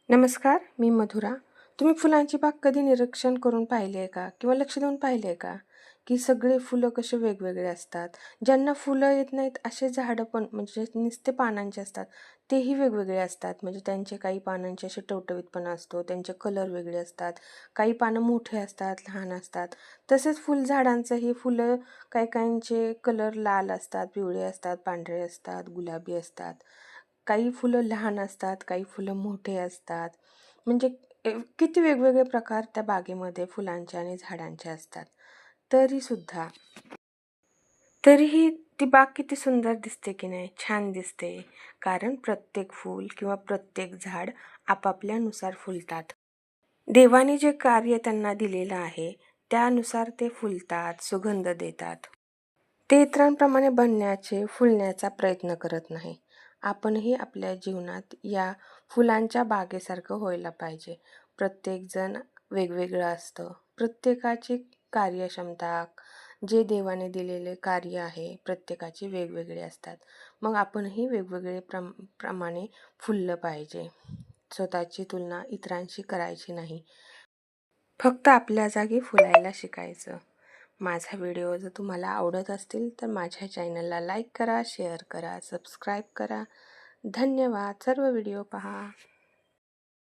नमस्कार, मी मधुरा. तुम्ही फुलांची बाग कधी निरीक्षण करून पाहिली आहे का? किंवा लक्ष देऊन पाहिली आहे का? की सगळे फुलं कसे वेगवेगळे असतात. ज्यांना फुलं येत नाहीत असे झाडं पण म्हणजे नुसते पानांचे असतात, तेही वेगवेगळे असतात. म्हणजे त्यांचे काही पानांचे असे टवटवीतपणा असतो, त्यांचे कलर वेगळे असतात. काही पानं मोठे असतात, लहान असतात. तसेच फुलझाडांचंही फुलं काही काहींचे कलर लाल असतात, पिवळे असतात, पांढरे असतात, गुलाबी असतात. काही फुलं लहान असतात, काही फुलं मोठे असतात. म्हणजे किती वेगवेगळे प्रकार त्या बागेमध्ये फुलांचे आणि झाडांचे असतात. तरीसुद्धा तरीही ती बाग किती सुंदर दिसते की नाही, छान दिसते. कारण प्रत्येक फूल किंवा प्रत्येक झाड आपापल्यानुसार फुलतात. देवाने जे कार्य त्यांना दिलेलं आहे त्यानुसार ते फुलतात, सुगंध देतात. ते इतरांप्रमाणे बनण्याचे, फुलण्याचा प्रयत्न करत नाही. आपणही आपल्या जीवनात या फुलांच्या बागेसारखं व्हायला पाहिजे. प्रत्येकजण वेगवेगळं असतं. प्रत्येकाची कार्यक्षमता, जे देवाने दिलेले कार्य आहे, प्रत्येकाची वेगवेगळे असतात. मग आपणही वेगवेगळे प्रमाणे फुललं पाहिजे. स्वतःची तुलना इतरांशी करायची नाही. फक्त आपल्या जागी फुलायला शिकायचं. माझा व्हिडिओ जर तुम्हाला आवडत असतील तर माझ्या चॅनलला लाईक करा, शेअर करा, सबस्क्राईब करा. धन्यवाद. सर्व व्हिडिओ पहा.